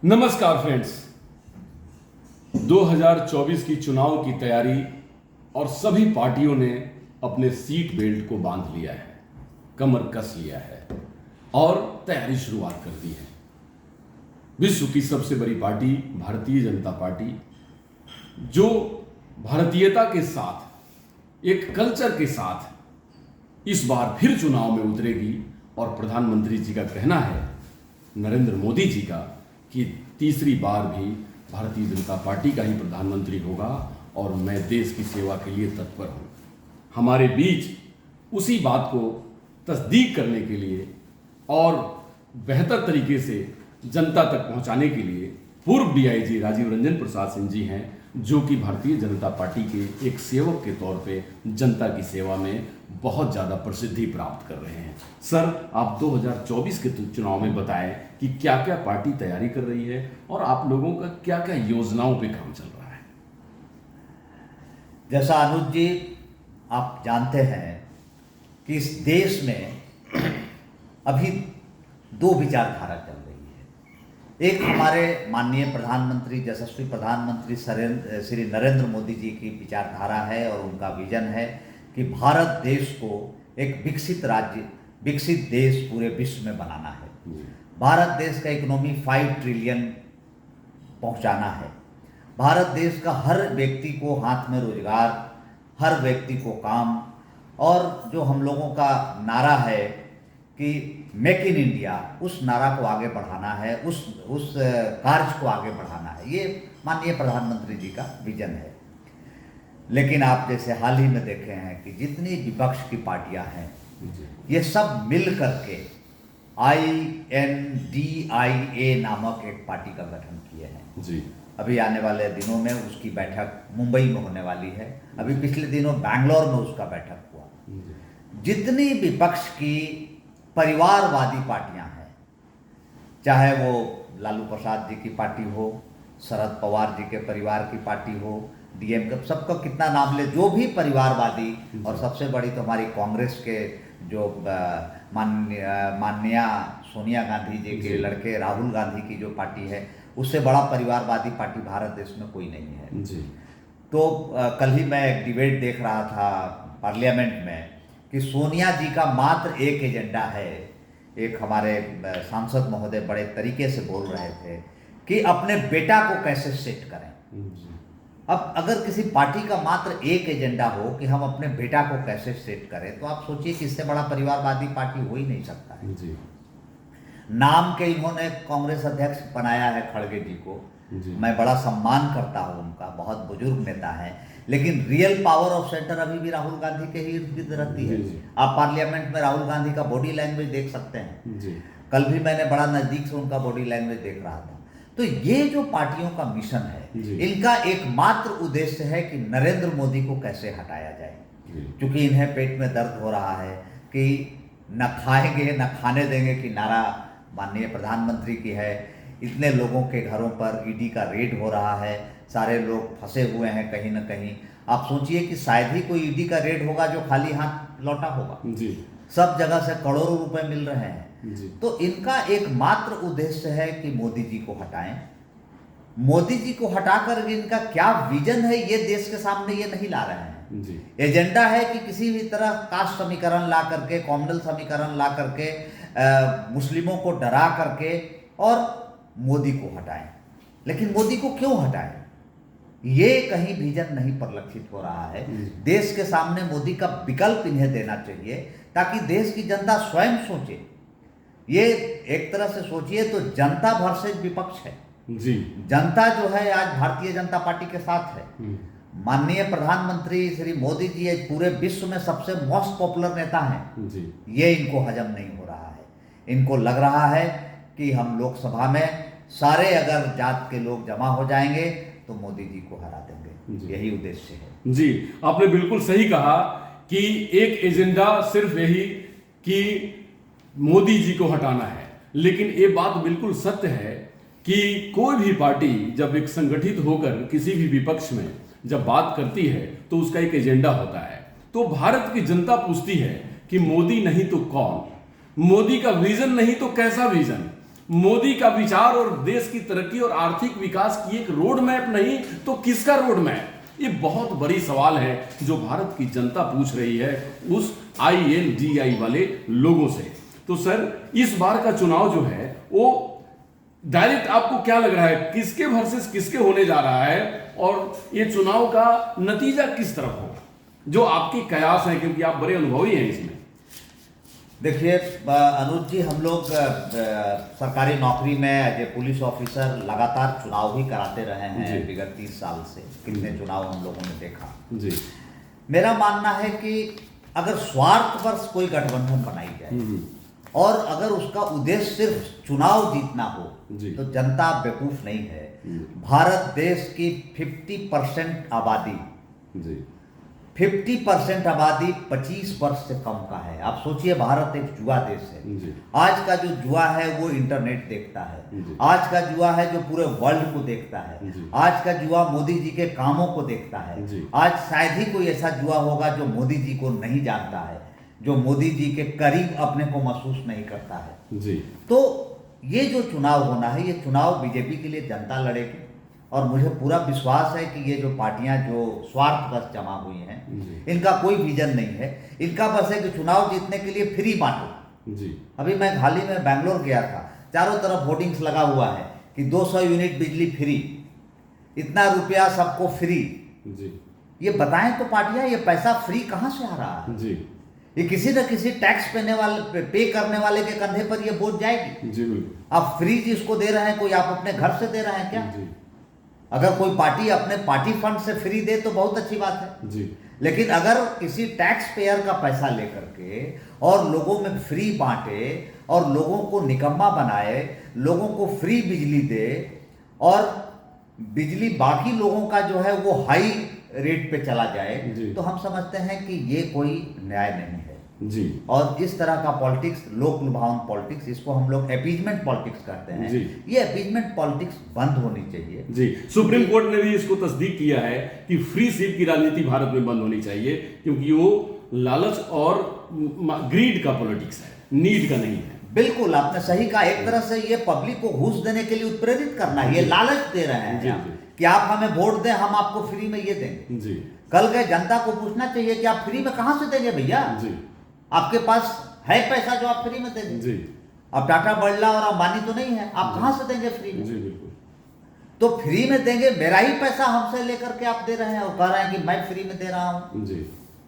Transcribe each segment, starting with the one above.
नमस्कार फ्रेंड्स। 2024 की चुनाव की तैयारी और सभी पार्टियों ने अपने सीट बेल्ट को बांध लिया है, कमर कस लिया है और तैयारी शुरुआत कर दी है। विश्व की सबसे बड़ी पार्टी भारतीय जनता पार्टी, जो भारतीयता के साथ, एक कल्चर के साथ इस बार फिर चुनाव में उतरेगी और प्रधानमंत्री जी का कहना है, नरेंद्र मोदी जी का, कि तीसरी बार भी भारतीय जनता पार्टी का ही प्रधानमंत्री होगा और मैं देश की सेवा के लिए तत्पर हूं। हमारे बीच उसी बात को तस्दीक करने के लिए और बेहतर तरीके से जनता तक पहुंचाने के लिए पूर्व डीआईजी राजीव रंजन प्रसाद सिंह जी हैं, जो कि भारतीय जनता पार्टी के एक सेवक के तौर पे जनता की सेवा में बहुत ज़्यादा प्रसिद्धि प्राप्त कर रहे हैं। सर, आप 2024 के चुनाव में बताएं कि क्या क्या पार्टी तैयारी कर रही है और आप लोगों का क्या क्या योजनाओं पे काम चल रहा है। जैसा अनुज जी आप जानते हैं कि इस देश में अभी दो विचारधारा चल रही है। एक हमारे माननीय प्रधानमंत्री, यशस्वी प्रधानमंत्री श्री नरेंद्र मोदी जी की विचारधारा है और उनका विजन है कि भारत देश को एक विकसित राज्य, विकसित देश पूरे विश्व में बनाना है। भारत देश का इकोनॉमी 5 ट्रिलियन पहुंचाना है। भारत देश का हर व्यक्ति को हाथ में रोजगार, हर व्यक्ति को काम, और जो हम लोगों का नारा है कि मेक इन इंडिया, उस नारा को आगे बढ़ाना है, उस कार्य को आगे बढ़ाना है। ये माननीय प्रधानमंत्री जी का विजन है। लेकिन आप जैसे हाल ही में देखे हैं कि जितनी विपक्ष की पार्टियां हैं, ये सब मिल करके INDIA नामक एक पार्टी का गठन किए हैं जी। अभी आने वाले दिनों में उसकी बैठक मुंबई में होने वाली है। अभी पिछले दिनों बैंगलोर में उसका बैठक हुआ। जितनी विपक्ष की परिवारवादी पार्टियां हैं, चाहे वो लालू प्रसाद जी की पार्टी हो, शरद पवार जी के परिवार की पार्टी हो, DMK, सबका कितना नाम ले, जो भी परिवारवादी, और सबसे बड़ी तो हमारी कांग्रेस के जो माननीय सोनिया गांधी जी के लड़के राहुल गांधी की जो पार्टी है, उससे बड़ा परिवारवादी पार्टी भारत देश में कोई नहीं है जी। तो कल ही मैं एक डिबेट देख रहा था पार्लियामेंट में कि सोनिया जी का मात्र एक एजेंडा है। एक हमारे सांसद महोदय बड़े तरीके से बोल रहे थे कि अपने बेटा को कैसे सेट करें। अब अगर किसी पार्टी का मात्र एक एजेंडा हो कि हम अपने बेटा को कैसे सेट करें, तो आप सोचिए कि इससे बड़ा परिवारवादी पार्टी हो ही नहीं सकता है जी। नाम के इन्होंने कांग्रेस अध्यक्ष बनाया है खड़गे जी को। मैं बड़ा सम्मान करता हूं उनका, बहुत बुजुर्ग नेता है, लेकिन रियल पावर ऑफ सेंटर अभी भी राहुल गांधी के ही इर्द गिर्द रहती है। आप पार्लियामेंट में राहुल गांधी का बॉडी लैंग्वेज देख सकते हैं। कल भी मैंने बड़ा नजदीक से उनका बॉडी लैंग्वेज देख रहा था। तो ये जो पार्टियों का मिशन है, इनका एकमात्र उद्देश्य है कि नरेंद्र मोदी को कैसे हटाया जाए। क्योंकि इन्हें पेट में दर्द हो रहा है कि न खाएंगे न खाने देंगे की नारा माननीय प्रधानमंत्री की है। इतने लोगों के घरों पर ईडी का रेड हो रहा है, सारे लोग फंसे हुए हैं कहीं ना कहीं। आप सोचिए कि शायद ही कोई ईडी का रेड होगा जो खाली हाथ लौटा होगा। सब जगह से करोड़ों रुपए मिल रहे हैं। तो इनका एकमात्र उद्देश्य है कि मोदी जी को हटाएं। मोदी जी को हटाकर इनका क्या विजन है, ये देश के सामने ये नहीं ला रहे हैं। एजेंडा है कि किसी भी तरह कास्ट समीकरण ला करके, कॉम्युनल समीकरण ला करके, मुस्लिमों को डरा करके और मोदी को हटाएं। लेकिन मोदी को क्यों हटाएं, ये कहीं विजन नहीं परिलक्षित हो रहा है। देश के सामने मोदी का विकल्प इन्हें देना चाहिए ताकि देश की जनता स्वयं सोचे। ये एक तरह से सोचिए तो जनता वर्सेस विपक्ष है जी। जनता जो है आज भारतीय जनता पार्टी के साथ है। माननीय प्रधानमंत्री श्री मोदी जी आज पूरे विश्व में सबसे मोस्ट पॉपुलर नेता हैं जी। ये इनको हजम नहीं हो रहा है। इनको लग रहा है कि हम लोकसभा में सारे अगर जात के लोग जमा हो जाएंगे तो मोदी जी को हरा देंगे। यही उद्देश्य है जी। आपने बिल्कुल सही कहा कि एक एजेंडा सिर्फ यही कि मोदी जी को हटाना है, लेकिन ये बात बिल्कुल सत्य है कि कोई भी पार्टी जब एक संगठित होकर किसी भी विपक्ष में जब बात करती है तो उसका एक एजेंडा होता है। तो भारत की जनता पूछती है कि मोदी नहीं तो कौन, मोदी का विजन नहीं तो कैसा विजन। मोदी का विचार और देश की तरक्की और आर्थिक विकास की एक रोड मैप नहीं तो किसका रोड मैप? ये बहुत बड़ी सवाल है जो भारत की जनता पूछ रही है उस INDI वाले लोगों से। तो सर, इस बार का चुनाव जो है वो डायरेक्ट आपको क्या लग रहा है, किसके वर्सेस किसके होने जा रहा है, और ये चुनाव का नतीजा किस तरफ होगा, जो आपके कयास हैं, क्योंकि आप बड़े अनुभवी हैं इसमें? देखिए अनुज जी, हम लोग सरकारी नौकरी में एज ए पुलिस ऑफिसर लगातार चुनाव ही कराते रहे हैं विगत 30 साल से। कितने चुनाव हम लोगों ने देखा जी। मेरा मानना है कि अगर स्वार्थवश कोई गठबंधन बनाई जाए और अगर उसका उद्देश्य सिर्फ चुनाव जीतना हो तो जनता बेवकूफ नहीं है। भारत देश की 50% आबादी 50% आबादी 25 वर्ष से कम का है। आप सोचिए, भारत एक जुआ देश है। आज का जो जुआ है वो इंटरनेट देखता है, आज का जुआ है जो पूरे वर्ल्ड को देखता है, आज का जुआ मोदी जी के कामों को देखता है। आज शायद ही कोई ऐसा जुआ होगा जो मोदी जी को नहीं जानता है, जो मोदी जी के करीब अपने को महसूस नहीं करता है जी। तो ये जो चुनाव होना है, ये चुनाव बीजेपी के लिए जनता लड़ेगी और मुझे पूरा विश्वास है कि ये जो पार्टियां जो स्वार्थवश जमा हुई हैं, इनका कोई विजन नहीं है। इनका बस है कि चुनाव जीतने के लिए फ्री बांटो जी। अभी मैं हाल ही में बैंगलोर गया था, चारों तरफ होर्डिंग्स लगा हुआ है कि 200 यूनिट बिजली फ्री, इतना रुपया सबको फ्री जी। ये बताएं तो पार्टियां, ये पैसा फ्री कहां से आ रहा है जी? ये किसी न किसी टैक्स पे करने वाले के कंधे पर ये बोझ जाएगी जी। आप फ्री जिसको दे रहे हैं, कोई आप अपने घर से दे रहे हैं क्या जी? अगर कोई पार्टी अपने पार्टी फंड से फ्री दे तो बहुत अच्छी बात है जी। लेकिन अगर किसी टैक्स पेयर का पैसा लेकर के और लोगों में फ्री बांटे और लोगों को निकम्मा बनाए, लोगों को फ्री बिजली दे और बिजली बाकी लोगों का जो है वो हाई रेट पे चला जाए, तो हम समझते हैं कि ये कोई न्याय नहीं है जी। और इस तरह का पॉलिटिक्स, लोक लुभावन पॉलिटिक्स, इसको हम लोग अपीजमेंट पॉलिटिक्स कहते हैं जी। ये अपीजमेंट पॉलिटिक्स बंद होनी चाहिए जी। सुप्रीम कोर्ट ने भी इसको तस्दीक किया है कि फ्री सीट की राजनीति भारत में बंद होनी चाहिए, क्योंकि वो लालच और ग्रीड का पॉलिटिक्स है, नीड का नहीं है। बिल्कुल आपने सही कहा। एक तरह से ये पब्लिक को घूस देने के लिए उत्प्रेरित करना है, ये लालच दे रहे हैं कि आप हमें वोट दें, हम आपको फ्री में ये देंगे जी। कल गए जनता को पूछना चाहिए कि आप फ्री में कहां से देंगे भैया जी? आपके पास है पैसा जो आप फ्री में देंगे जी? अब टाटा बिरला और अंबानी तो नहीं है, आप कहां से देंगे फ्री में जी? बिल्कुल। तो फ्री में देंगे, मेरा ही पैसा हमसे लेकर के आप दे रहे हैं और कह रहे हैं कि मैं फ्री में दे रहा हूं जी।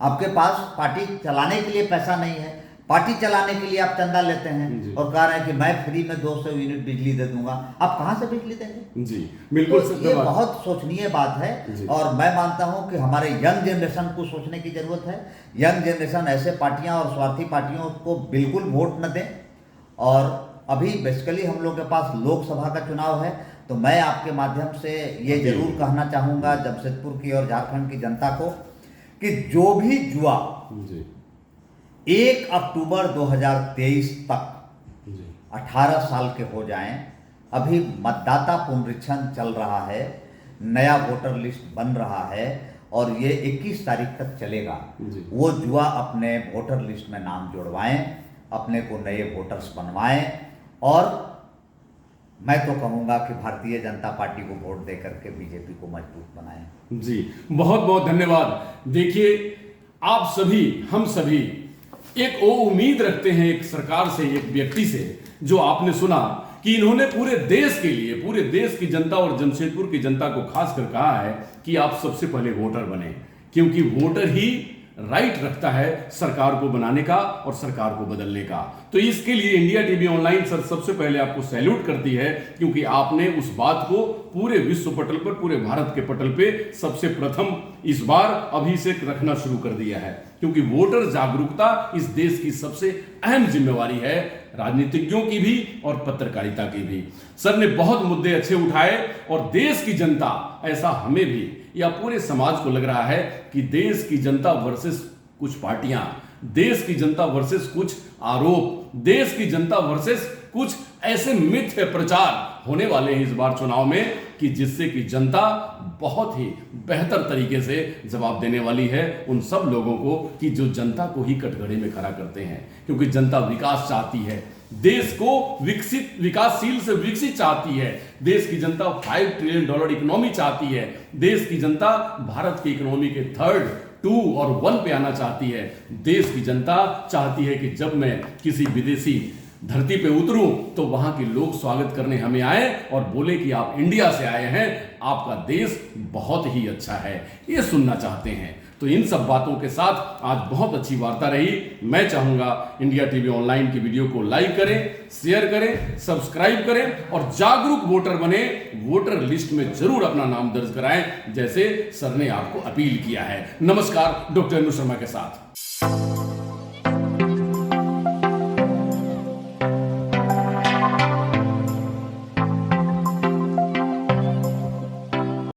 आपके पास पार्टी चलाने के लिए पैसा नहीं है, पार्टी चलाने के लिए आप चंदा लेते हैं और कह रहे हैं कि मैं फ्री में 200 यूनिट बिजली दे दूंगा। आप कहां से बिजली देंगे जी? बिल्कुल। तो ये बहुत सोचनीय बात है और मैं मानता हूं कि हमारे यंग जनरेशन को सोचने की जरूरत है। यंग जनरेशन ऐसे पार्टियां और स्वार्थी पार्टियों को बिल्कुल वोट न दें। और अभी बेसिकली हम लोग के पास लोकसभा का चुनाव है, तो मैं आपके माध्यम से ये जरूर कहना चाहूंगा जमशेदपुर की और झारखंड की जनता को कि जो भी जुआ 1 अक्टूबर 2023 तक 18 साल के हो जाएं, अभी मतदाता पुनरीक्षण चल रहा है, नया वोटर लिस्ट बन रहा है और ये 21 तारीख तक चलेगा। वो जुआ अपने वोटर लिस्ट में नाम जुड़वाएं, अपने को नए वोटर्स बनवाएं और मैं तो कहूंगा कि भारतीय जनता पार्टी को वोट देकर के बीजेपी को मजबूत बनाएं जी। बहुत बहुत धन्यवाद। देखिए, आप सभी, हम सभी एक वो उम्मीद रखते हैं एक सरकार से, एक व्यक्ति से, जो आपने सुना कि इन्होंने पूरे देश के लिए, पूरे देश की जनता और जमशेदपुर की जनता को खासकर कहा है कि आप सबसे पहले वोटर बने, क्योंकि वोटर ही राइट रखता है सरकार को बनाने का और सरकार को बदलने का। तो इसके लिए इंडिया टीवी ऑनलाइन सर सबसे पहले आपको सैल्यूट करती है, क्योंकि आपने उस बात को पूरे विश्व पटल पर, पूरे भारत के पटल पे सबसे प्रथम इस बार अभिषेक रखना शुरू कर दिया है। क्योंकि वोटर जागरूकता इस देश की सबसे अहम जिम्मेवारी है, राजनीतिज्ञों की भी और पत्रकारिता की भी। सर ने बहुत मुद्दे अच्छे उठाए और देश की जनता, ऐसा हमें भी या पूरे समाज को लग रहा है कि देश की जनता वर्सेस कुछ पार्टियां, देश की जनता वर्सेस कुछ आरोप, देश की जनता वर्सेस कुछ ऐसे मिथ्य प्रचार होने वाले हैं इस बार चुनाव में कि जिससे कि जनता बहुत ही बेहतर तरीके से जवाब देने वाली है उन सब लोगों को कि जो जनता को ही कटघरे में खड़ा करते हैं। क्योंकि जनता विकास चाहती है, देश को विकसित, विकासशील से विकसित चाहती है। देश की जनता $5 ट्रिलियन इकोनॉमी चाहती है। देश की जनता भारत की इकोनॉमी के 3rd, 2 और 1 पे आना चाहती है। देश की जनता चाहती है कि जब मैं किसी विदेशी धरती पे उतरूं तो वहां के लोग स्वागत करने हमें आए और बोले कि आप इंडिया से आए हैं, आपका देश बहुत ही अच्छा है, ये सुनना चाहते हैं। तो इन सब बातों के साथ आज बहुत अच्छी वार्ता रही। मैं चाहूंगा इंडिया टीवी ऑनलाइन की वीडियो को लाइक करें, शेयर करें, सब्सक्राइब करें और जागरूक वोटर बने। वोटर लिस्ट में जरूर अपना नाम दर्ज कराएं, जैसे सर ने आपको अपील किया है। नमस्कार, डॉक्टर अनु शर्मा के साथ।